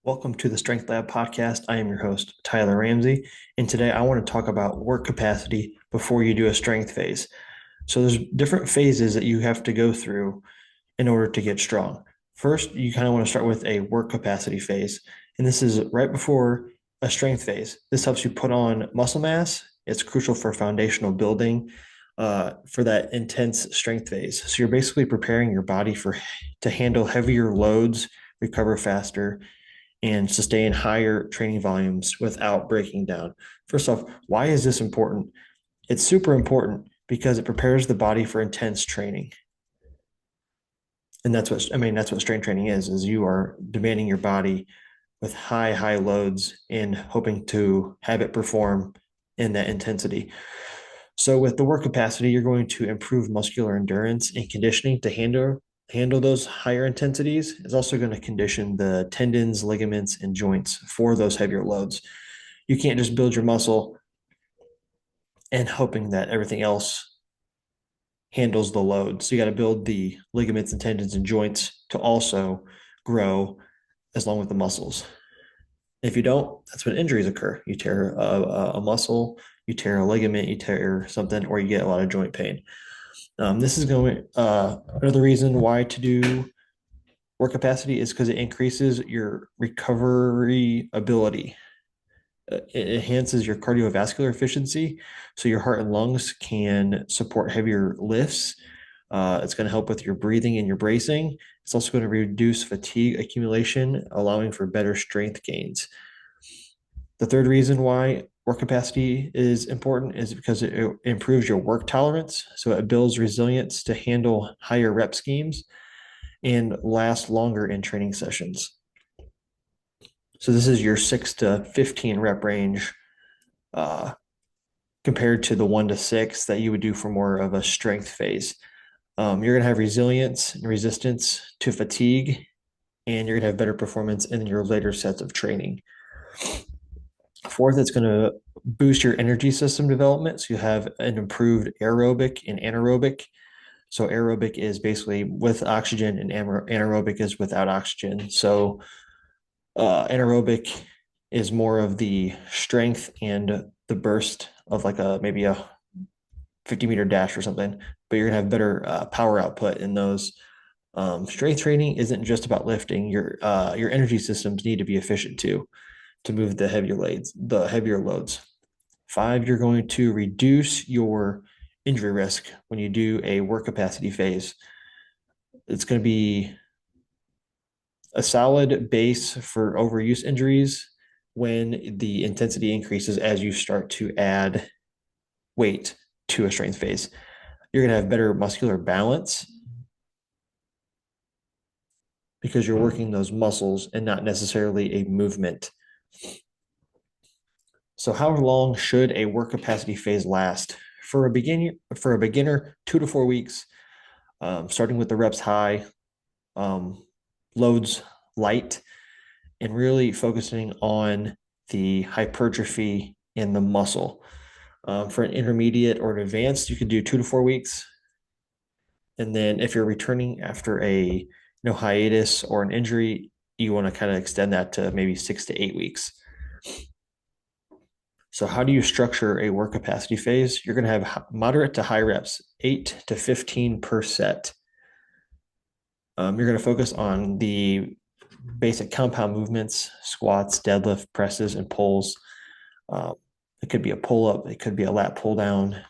Welcome to the Strength Lab podcast. I am your host, Tyler Ramsey, and today I want to talk about work capacity before you do a strength phase. So there's different phases that you have to go through in order to get strong. First, you kind of want to start with a work capacity phase, and this is right before a strength phase. This helps you put on muscle mass. It's crucial for foundational building for that intense strength phase. So you're basically preparing your body to handle heavier loads, recover faster, and sustain higher training volumes without breaking down. First off, why is this important? It's super important because it prepares the body for intense training. And that's what strength training is you are demanding your body with high loads and hoping to have it perform in that intensity. So with the work capacity, you're going to improve muscular endurance and conditioning to handle those higher intensities. It's also going to condition the tendons, ligaments, and joints for those heavier loads. You can't just build your muscle and hoping that everything else handles the load. So you got to build the ligaments and tendons and joints to also grow as long with the muscles. If you don't, that's when injuries occur. You tear a muscle, you tear a ligament, you tear something, or you get a lot of joint pain. This is going another reason why to do work capacity is because it increases your recovery ability. It enhances your cardiovascular efficiency, so your heart and lungs can support heavier lifts. It's going to help with your breathing and your bracing. It's also going to reduce fatigue accumulation, allowing for better strength gains. The third reason why work capacity is important is because it improves your work tolerance. So it builds resilience to handle higher rep schemes and last longer in training sessions. So this is your 6 to 15 rep range uh, compared to the 1 to 6 that you would do for more of a strength phase. You're going to have resilience and resistance to fatigue, and you're going to have better performance in your later sets of training. Fourth, it's going to boost your energy system development. So you have an improved aerobic and anaerobic. So aerobic is basically with oxygen, and anaerobic is without oxygen. So anaerobic is more of the strength and the burst of like maybe a 50-meter dash or something, but you're gonna have better power output in those. Strength training isn't just about lifting. Your energy systems need to be efficient too to move the heavier loads. 5, you're going to reduce your injury risk when you do a work capacity phase. It's going to be a solid base for overuse injuries when the intensity increases as you start to add weight to a strength phase. You're going to have better muscular balance because you're working those muscles and not necessarily a movement. So how long should a work capacity phase last? For a beginner, 2 to 4 weeks, starting with the reps high, loads light, and really focusing on the hypertrophy in the muscle. For an intermediate or an advanced, you could do 2 to 4 weeks. And then if you're returning after a hiatus or an injury, you want to kind of extend that to maybe 6 to 8 weeks. So how do you structure a work capacity phase? You're going to have moderate to high reps, 8 to 15 per set. You're going to focus on the basic compound movements, squats, deadlift, presses, and pulls. It could be a pull-up. It could be a lat pull-down.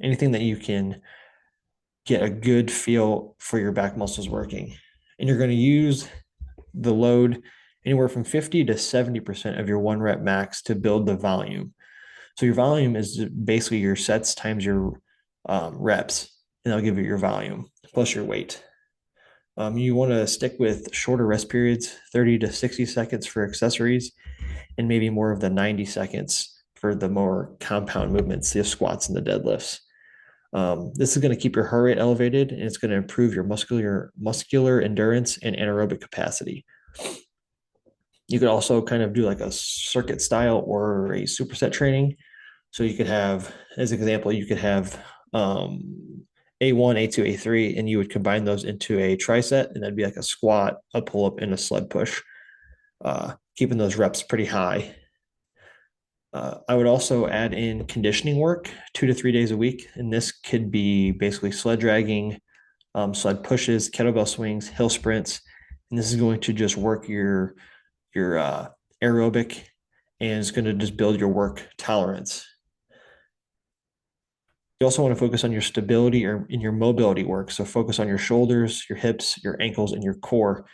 Anything that you can get a good feel for your back muscles working. And you're going to use the load anywhere from 50 to 70% of your 1 rep max to build the volume. So your volume is basically your sets times your reps, and that'll give you your volume plus your weight. You want to stick with shorter rest periods, 30 to 60 seconds for accessories, and maybe more of the 90 seconds for the more compound movements, the squats and the deadlifts. This is going to keep your heart rate elevated, and it's going to improve your muscular endurance and anaerobic capacity. You could also kind of do like a circuit style or a superset training. So you could have, as an example, you could have A1, A2, A3, and you would combine those into a triset, and that'd be like a squat, a pull-up, and a sled push. keeping those reps pretty high. I would also add in conditioning work 2 to 3 days a week. And this could be basically sled dragging, sled pushes, kettlebell swings, hill sprints. And this is going to just work your aerobic, and it's going to just build your work tolerance. You also want to focus on your stability or in your mobility work. So focus on your shoulders, your hips, your ankles, and your core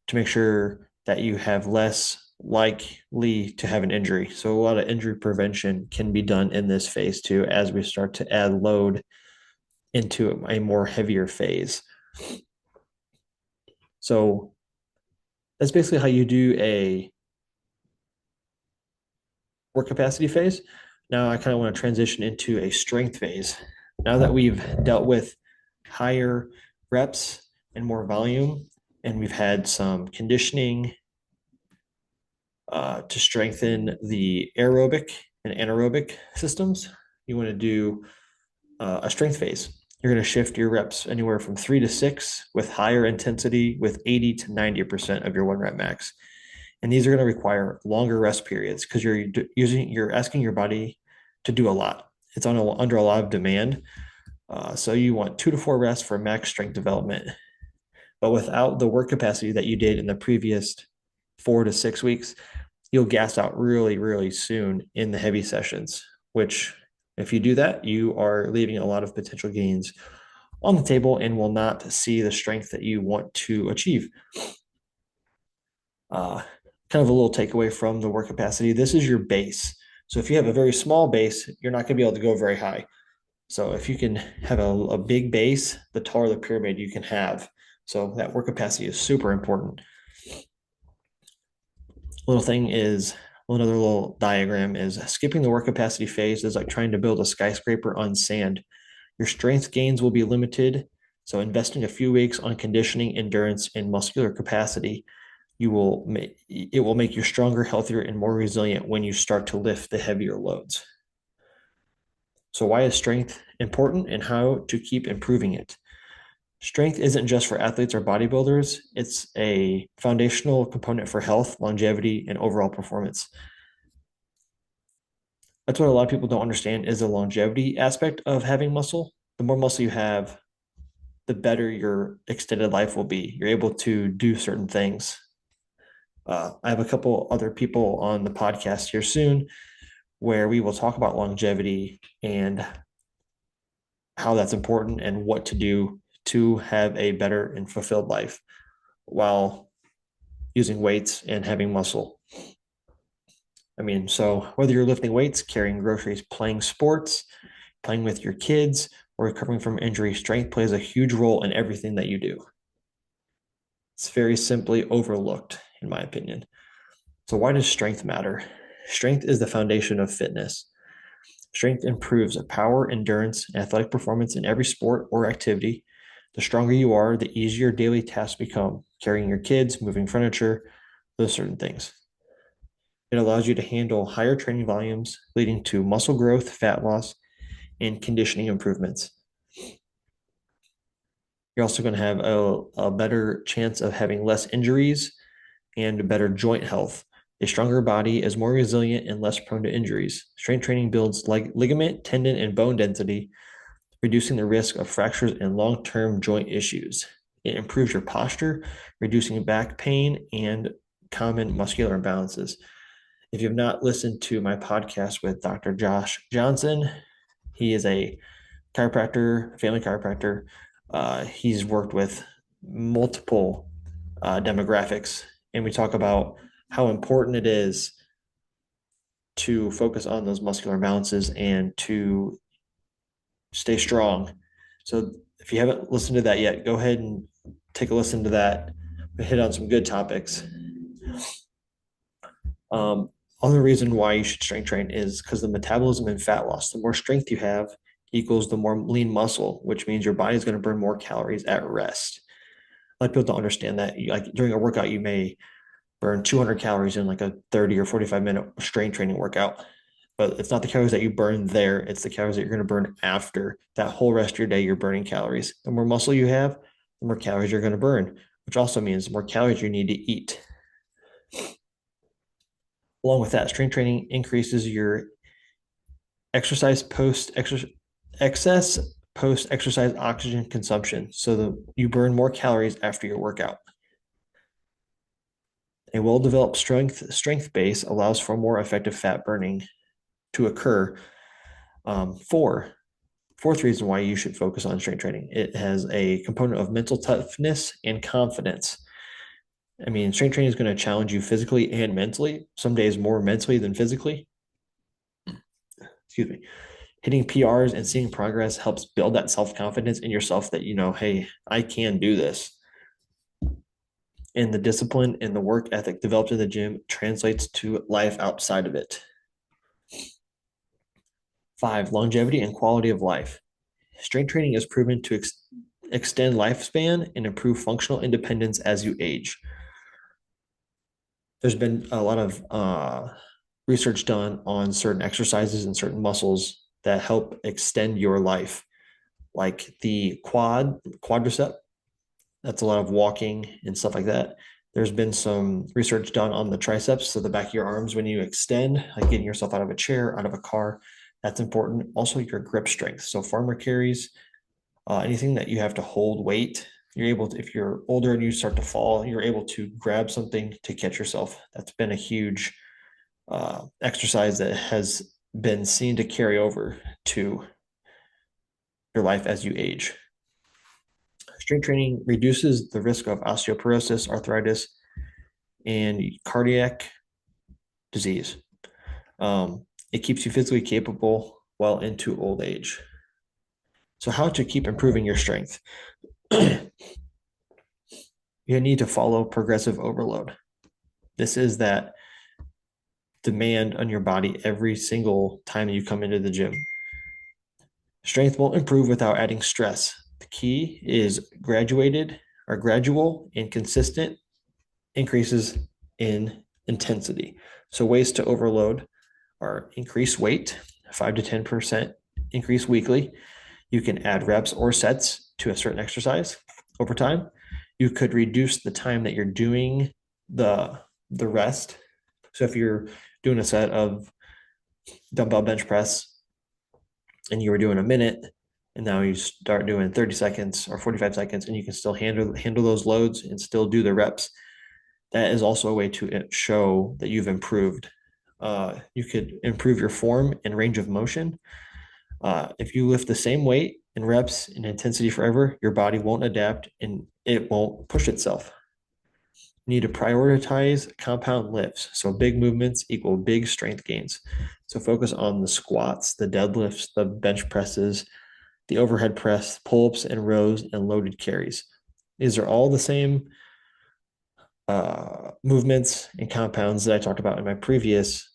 to make sure that you have less likely to have an injury. So a lot of injury prevention can be done in this phase too, as we start to add load into a more heavier phase. So that's basically how you do a work capacity phase. Now I kind of want to transition into a strength phase. Now that we've dealt with higher reps and more volume, and we've had some conditioning to strengthen the aerobic and anaerobic systems, you want to do a strength phase. You're going to shift your reps anywhere from 3 to 6 with higher intensity with 80 to 90% of your 1 rep max. And these are going to require longer rest periods because you're asking your body to do a lot. It's under a lot of demand. So you want 2 to 4 rests for max strength development. But without the work capacity that you did in the previous 4 to 6 weeks, you'll gas out really, really soon in the heavy sessions, which if you do that, you are leaving a lot of potential gains on the table and will not see the strength that you want to achieve. Kind of a little takeaway from the work capacity. This is your base. So if you have a very small base, you're not going to be able to go very high. So if you can have a big base, the taller the pyramid you can have. So that work capacity is super important. Another little diagram is skipping the work capacity phase is like trying to build a skyscraper on sand. Your strength gains will be limited. So investing a few weeks on conditioning, endurance, and muscular capacity, it will make you stronger, healthier, and more resilient when you start to lift the heavier loads. So why is strength important and how to keep improving it? Strength isn't just for athletes or bodybuilders. It's a foundational component for health, longevity, and overall performance. That's what a lot of people don't understand is the longevity aspect of having muscle. The more muscle you have, the better your extended life will be. You're able to do certain things. I have a couple other people on the podcast here soon where we will talk about longevity and how that's important and what to do to have a better and fulfilled life while using weights and having muscle. So whether you're lifting weights, carrying groceries, playing sports, playing with your kids, or recovering from injury, strength plays a huge role in everything that you do. It's very simply overlooked, in my opinion. So why does strength matter? Strength is the foundation of fitness. Strength improves power, endurance, and athletic performance in every sport or activity. The stronger you are, the easier daily tasks become, carrying your kids, moving furniture, those certain things. It allows you to handle higher training volumes, leading to muscle growth, fat loss, and conditioning improvements. You're also going to have a better chance of having less injuries and better joint health. A stronger body is more resilient and less prone to injuries. Strength training builds ligament, tendon, and bone density, reducing the risk of fractures and long-term joint issues. It improves your posture, reducing back pain and common muscular imbalances. If you have not listened to my podcast with Dr. Josh Johnson, he is a chiropractor, family chiropractor. He's worked with multiple demographics, and we talk about how important it is to focus on those muscular imbalances and to stay strong. So if you haven't listened to that yet, go ahead and take a listen to that. We hit on some good topics. Other reason why you should strength train is because the metabolism and fat loss. The more strength you have equals the more lean muscle, which means your body is going to burn more calories at rest. A lot of people don't understand that. Like during a workout, you may burn 200 calories in like a 30 or 45-minute strength training workout. But it's not the calories that you burn there. It's the calories that you're going to burn after. That whole rest of your day, you're burning calories. The more muscle you have, the more calories you're going to burn, which also means the more calories you need to eat. Along with that, strength training increases your exercise post excess post exercise oxygen consumption, so that you burn more calories after your workout. A well-developed strength base allows for more effective fat burning to occur. Fourth reason why you should focus on strength training: it has a component of mental toughness and confidence. I mean, strength training is going to challenge you physically and mentally. Some days more mentally than physically. Excuse me. Hitting PRs and seeing progress helps build that self-confidence in yourself that, hey, I can do this. And the discipline and the work ethic developed in the gym translates to life outside of it. 5, longevity and quality of life. Strength training is proven to extend lifespan and improve functional independence as you age. There's been a lot of research done on certain exercises and certain muscles that help extend your life, like the quadricep. That's a lot of walking and stuff like that. There's been some research done on the triceps, so the back of your arms when you extend, like getting yourself out of a chair, out of a car. That's important. Also, your grip strength. So farmer carries, anything that you have to hold weight, you're able to, if you're older and you start to fall, you're able to grab something to catch yourself. That's been a huge exercise that has been seen to carry over to your life as you age. Strength training reduces the risk of osteoporosis, arthritis, and cardiac disease. It keeps you physically capable well into old age. So, how to keep improving your strength? You need to follow progressive overload. This is that demand on your body every single time you come into the gym. Strength won't improve without adding stress. The key is gradual and consistent increases in intensity. So ways to overload are increase weight, 5 to 10% increase weekly. You can add reps or sets to a certain exercise over time. You could reduce the time that you're doing the rest. So if you're doing a set of dumbbell bench press and you were doing a minute, and now you start doing 30 seconds or 45 seconds, and you can still handle those loads and still do the reps, that is also a way to show that you've improved. You could improve your form and range of motion. If you lift the same weight and reps and intensity forever, your body won't adapt and it won't push itself. You need to prioritize compound lifts. So big movements equal big strength gains. So focus on the squats, the deadlifts, the bench presses, the overhead press, pull-ups and rows, and loaded carries. These are all the same movements and compounds that I talked about in my previous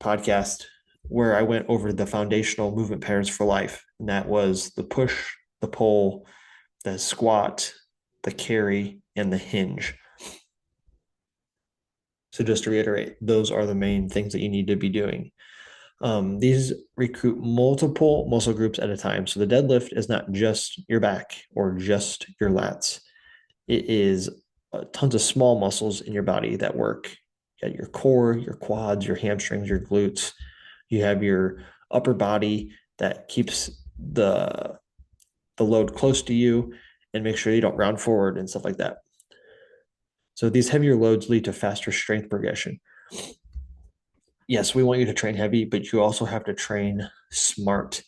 podcast, where I went over the foundational movement patterns for life. And that was the push, the pull, the squat, the carry, and the hinge. So just to reiterate, those are the main things that you need to be doing. These recruit multiple muscle groups at a time. So the deadlift is not just your back or just your lats. It is tons of small muscles in your body that work. You got your core, your quads, your hamstrings, your glutes. You have your upper body that keeps the load close to you and make sure you don't round forward and stuff like that. So these heavier loads lead to faster strength progression. Yes, we want you to train heavy, but you also have to train smart.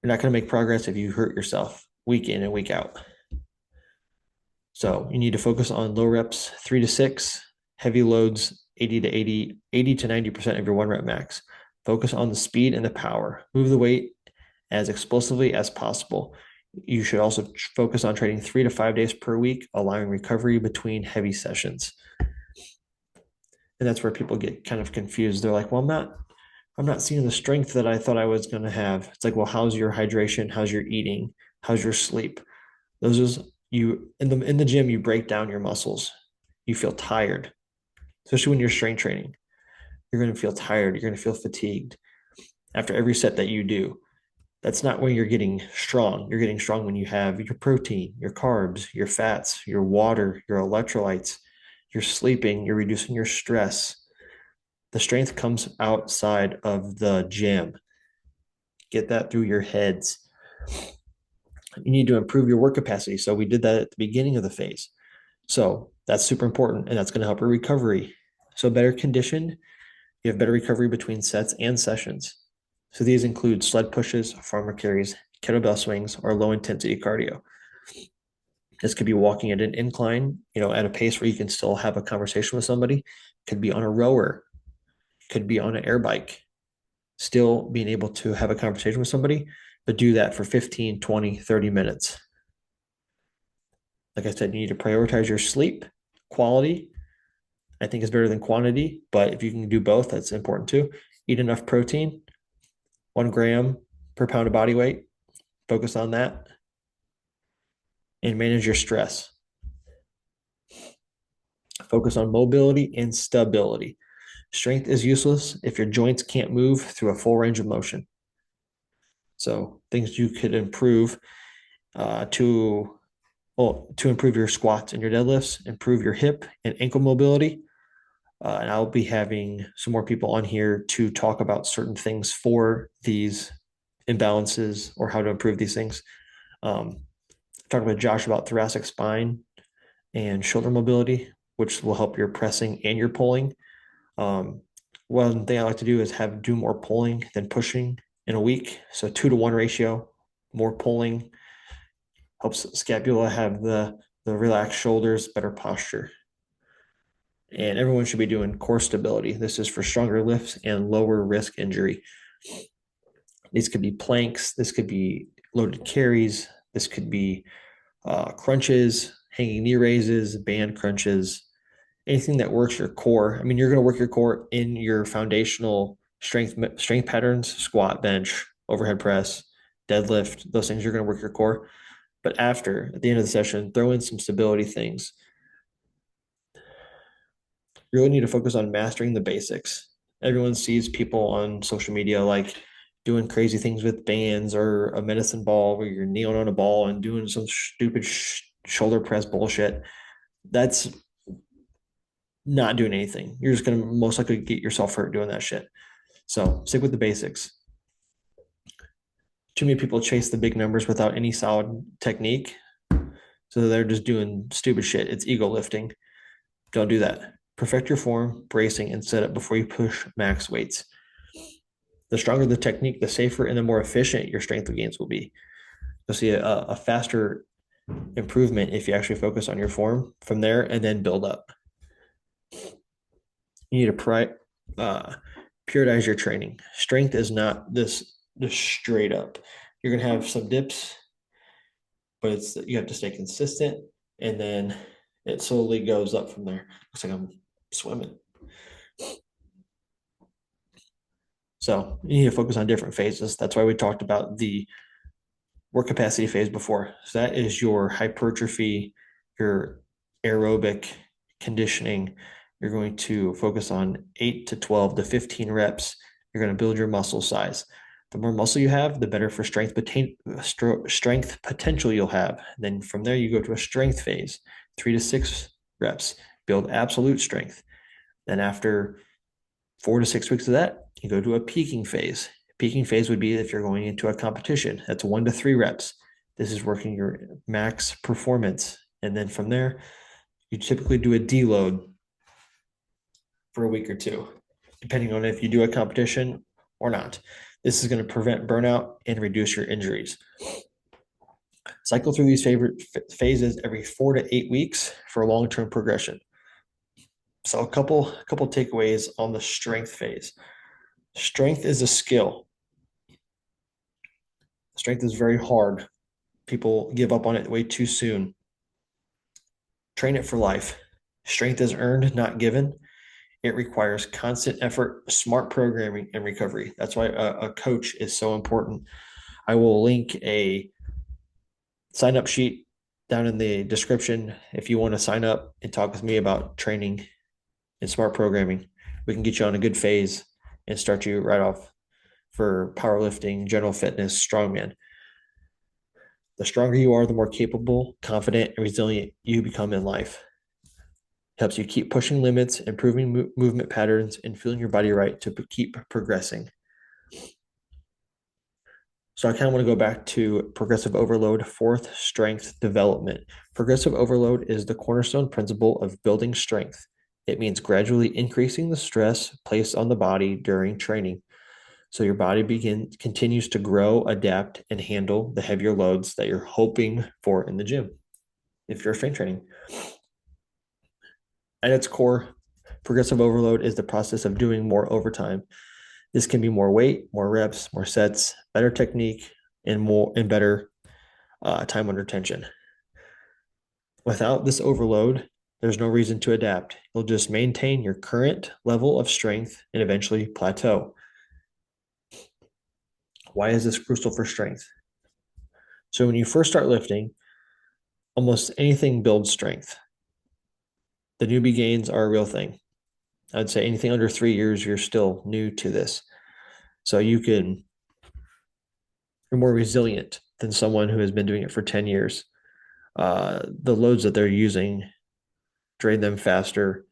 You're not going to make progress if you hurt yourself week in and week out. So you need to focus on low reps, 3 to 6, heavy loads, 80 to 90% of your 1 rep max. Focus on the speed and the power. Move the weight as explosively as possible. You should also focus on training 3 to 5 days per week, allowing recovery between heavy sessions. And that's where people get kind of confused. They're like, well, I'm not seeing the strength that I thought I was going to have. It's like, well, how's your hydration? How's your eating? How's your sleep? Those is you in the gym, you break down your muscles. You feel tired, especially when you're strength training. You're going to feel tired. You're going to feel fatigued after every set that you do. That's not when you're getting strong. You're getting strong when you have your protein, your carbs, your fats, your water, your electrolytes. You're sleeping. You're reducing your stress. The strength comes outside of the gym. Get that through your heads. You need to improve your work capacity. So we did that at the beginning of the phase. So that's super important, and that's going to help your recovery. So better conditioned, you have better recovery between sets and sessions. So these include sled pushes, farmer carries, kettlebell swings, or low intensity cardio. This could be walking at an incline, at a pace where you can still have a conversation with somebody. Could be on a rower, could be on an air bike, still being able to have a conversation with somebody, but do that for 15, 20, 30 minutes. Like I said, you need to prioritize your sleep quality. I think is better than quantity, but if you can do both, that's important too. Eat enough protein, 1 gram per pound of body weight. Focus on that and manage your stress. Focus on mobility and stability. Strength is useless if your joints can't move through a full range of motion. So things you could improve to improve your squats and your deadlifts, improve your hip and ankle mobility. And I'll be having some more people on here to talk about certain things for these imbalances or how to improve these things. Talking with Josh about thoracic spine and shoulder mobility, which will help your pressing and your pulling. One thing I like to do is do more pulling than pushing in a week. So 2-to-1 ratio, more pulling helps scapula have the relaxed shoulders, better posture. And everyone should be doing core stability. This is for stronger lifts and lower risk injury. These could be planks. This could be loaded carries. This could be crunches, hanging knee raises, band crunches, anything that works your core. I mean, you're going to work your core in your foundational strength patterns, squat, bench, overhead press, deadlift, those things, you're going to work your core. But at the end of the session, throw in some stability things. You really need to focus on mastering the basics. Everyone sees people on social media like doing crazy things with bands or a medicine ball where you're kneeling on a ball and doing some stupid shoulder press bullshit. That's not doing anything. You're just going to most likely get yourself hurt doing that shit. So stick with the basics. Too many people chase the big numbers without any solid technique. So they're just doing stupid shit. It's ego lifting. Don't do that. Perfect your form, bracing, and setup before you push max weights. The stronger the technique, the safer and the more efficient your strength gains will be. You'll see a faster improvement if you actually focus on your form from there and then build up. You need to periodize your training. Strength is not this straight up. You're going to have some dips, but you have to stay consistent, and then it slowly goes up from there. Looks like I'm swimming. So you need to focus on different phases. That's why we talked about the work capacity phase before. So that is your hypertrophy, your aerobic conditioning. You're going to focus on 8 to 12 to 15 reps. You're going to build your muscle size. The more muscle you have, the better for strength potential you'll have. And then from there, you go to a strength phase, 3 to 6 reps, build absolute strength. Then after 4 to 6 weeks of that, you go to a peaking phase. Peaking phase would be if you're going into a competition. That's 1 to 3 reps. This is working your max performance. And then from there, you typically do a deload for a week or two, depending on if you do a competition or not. This is going to prevent burnout and reduce your injuries. Cycle through these favorite phases every 4 to 8 weeks for long-term progression. So a couple takeaways on the strength phase. Strength is a skill. Strength is very hard. People give up on it way too soon. Train it for life. Strength is earned, not given. It requires constant effort, smart programming, and recovery. That's why a coach is so important. I will link a sign-up sheet down in the description if you want to sign up and talk with me about training and smart programming. We can get you on a good phase and start you right off for powerlifting, general fitness, strongman. The stronger you are, the more capable, confident, and resilient you become in life. Helps you keep pushing limits, improving movement patterns, and feeling your body right to keep progressing. So I kind of want to go back to progressive overload, fourth, strength development. Progressive overload is the cornerstone principle of building strength. It means gradually increasing the stress placed on the body during training. So your body continues to grow, adapt, and handle the heavier loads that you're hoping for in the gym if you're strength training. At its core, progressive overload is the process of doing more overtime. This can be more weight, more reps, more sets, better technique, and better time under tension. Without this overload, there's no reason to adapt. You'll just maintain your current level of strength and eventually plateau. Why is this crucial for strength? So when you first start lifting, almost anything builds strength. The newbie gains are a real thing. I'd say anything under 3 years, you're still new to this. So you're more resilient than someone who has been doing it for 10 years. The loads that they're using drain them faster,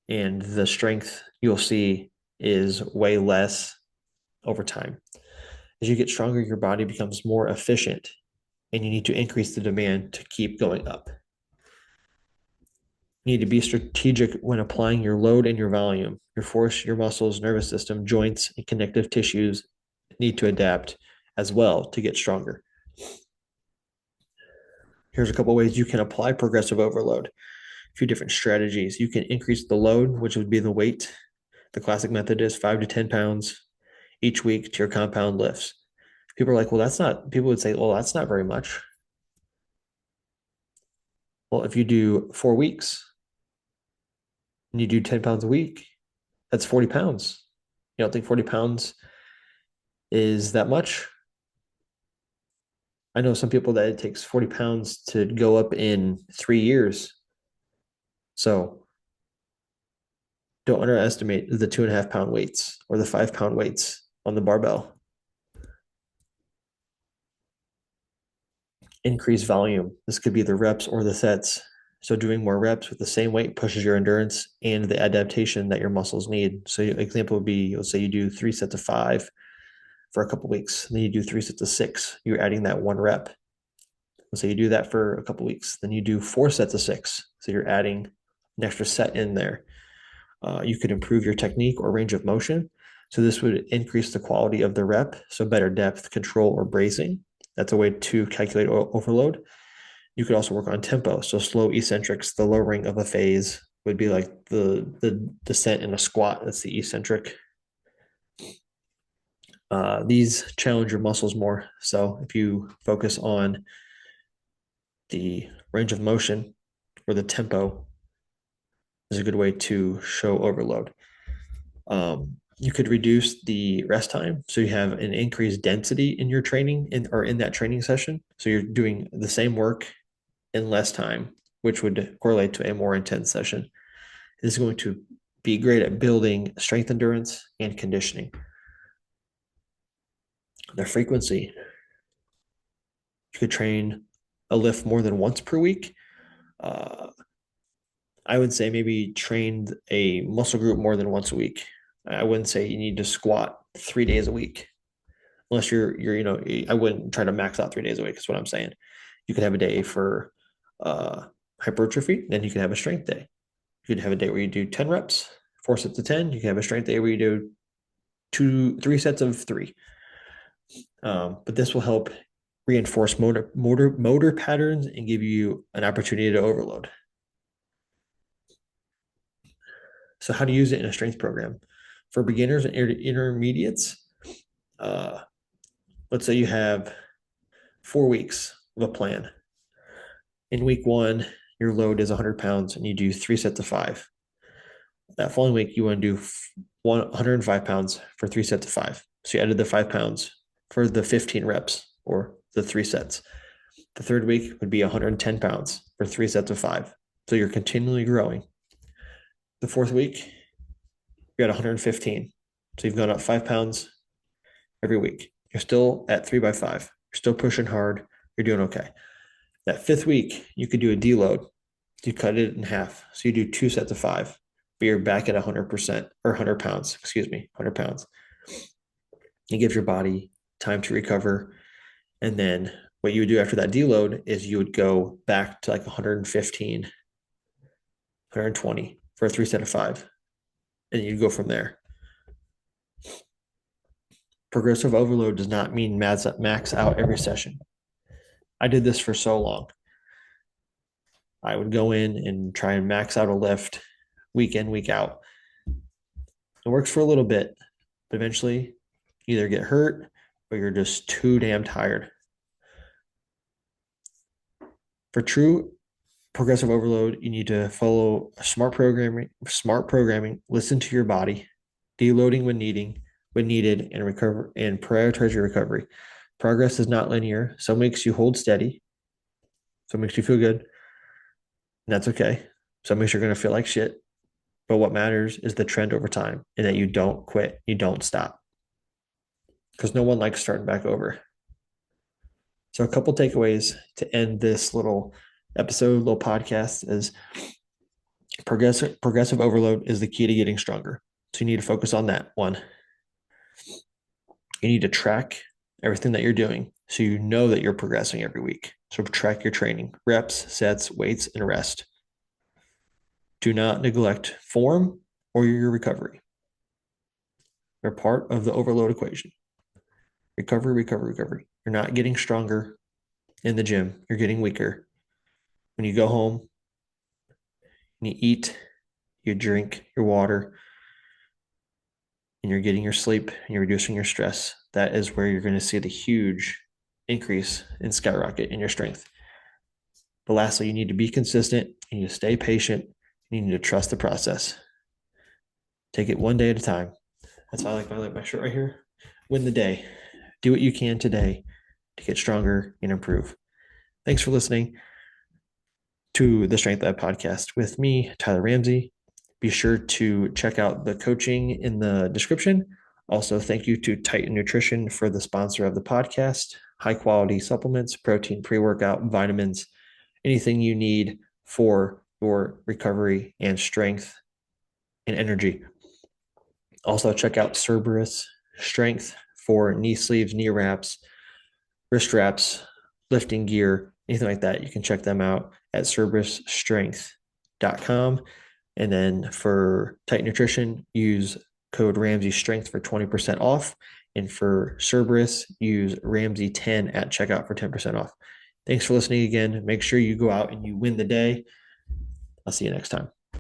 and the strength you'll see is way less over time. As you get stronger, your body becomes more efficient, and you need to increase the demand to keep going up. You need to be strategic when applying your load and your volume. Your force, your muscles, nervous system, joints, and connective tissues need to adapt as well to get stronger. Here's a couple ways you can apply progressive overload. A few different strategies. You can increase the load, which would be the weight. The classic method is 5 to 10 pounds each week to your compound lifts. People are like, well, people would say, well, that's not very much. Well, if you do 4 weeks and you do 10 pounds a week, that's 40 pounds. You don't think 40 pounds is that much? I know some people that it takes 40 pounds to go up in 3 years. So don't underestimate the 2.5 pound weights or the 5 pound weights on the barbell. Increase volume. This could be the reps or the sets. So doing more reps with the same weight pushes your endurance and the adaptation that your muscles need. So an example would be, let's say you do 3 sets of 5 for a couple weeks, then you do 3 sets of 6. You're adding that 1 rep. Let's say you do that for a couple weeks, then you do 4 sets of 6. So you're adding an extra set in there. You could improve your technique or range of motion. So this would increase the quality of the rep. So better depth, control, or bracing. That's a way to calculate overload. You could also work on tempo. So slow eccentrics, the lowering of a phase would be like the descent in a squat. That's the eccentric. These challenge your muscles more. So if you focus on the range of motion or the tempo, is a good way to show overload. You could reduce the rest time, so you have an increased density in your training or in that training session. So you're doing the same work in less time, which would correlate to a more intense session. This is going to be great at building strength endurance and conditioning. The frequency. You could train a lift more than once per week. I would say maybe train a muscle group more than once a week. I wouldn't say you need to squat 3 days a week, unless I wouldn't try to max out 3 days a week. Is what I'm saying. You could have a day for hypertrophy, then you can have a strength day. You could have a day where you do 10 reps, 4 sets of 10. You can have a strength day where you do 3 sets of 3. But this will help reinforce motor patterns and give you an opportunity to overload. So how to use it in a strength program. For beginners and intermediates, let's say you have 4 weeks of a plan. In week 1, your load is 100 pounds and you do 3 sets of 5. That following week, you want to do 105 pounds for 3 sets of 5. So you added the 5 pounds for the 15 reps or the 3 sets. The third week would be 110 pounds for 3 sets of 5. So you're continually growing. The fourth week, you're at 115. So you've gone up 5 pounds every week. You're still at 3 by 5. You're still pushing hard. You're doing okay. That fifth week, you could do a deload. You cut it in half. So you do 2 sets of 5, but you're back at 100% or 100 pounds, 100 pounds. You give your body time to recover. And then what you would do after that deload is you would go back to like 115, 120 for a 3 set of 5. And you'd go from there. Progressive overload does not mean max out every session. I did this for so long. I would go in and try and max out a lift week in, week out. It works for a little bit, but eventually you either get hurt or you're just too damn tired. For true progressive overload, you need to follow smart programming, listen to your body, deloading when needed, and recover and prioritize your recovery. Progress is not linear. Some weeks you hold steady. Some makes you feel good. And that's okay. Some weeks you're going to feel like shit. But what matters is the trend over time and that you don't quit, you don't stop. Because no one likes starting back over. So a couple takeaways to end this little episode, little podcast is progressive overload is the key to getting stronger. So you need to focus on that. One, you need to track everything that you're doing so you know that you're progressing every week. So track your training, reps, sets, weights, and rest. Do not neglect form or your recovery. They're part of the overload equation. Recovery, recovery, recovery. You're not getting stronger in the gym. You're getting weaker. When you go home and you eat, you drink your water, and you're getting your sleep and you're reducing your stress, that is where you're going to see the huge increase in skyrocket in your strength. But lastly, you need to be consistent. You need to stay patient. You need to trust the process. Take it one day at a time. That's how I like my shirt right here. Win the day. Do what you can today to get stronger and improve. Thanks for listening to the Strength Lab podcast with me, Tyler Ramsey. Be sure to check out the coaching in the description. Also, thank you to Titan Nutrition for the sponsor of the podcast. High quality supplements, protein, pre-workout, vitamins, anything you need for your recovery and strength and energy. Also, check out Cerberus Strength for knee sleeves, knee wraps, wrist wraps, lifting gear, anything like that. You can check them out at cerberusstrength.com. And then for Titan Nutrition, use code Ramsey Strength for 20% off. And for Cerberus, use Ramsey10 at checkout for 10% off. Thanks for listening again. Make sure you go out and you win the day. I'll see you next time.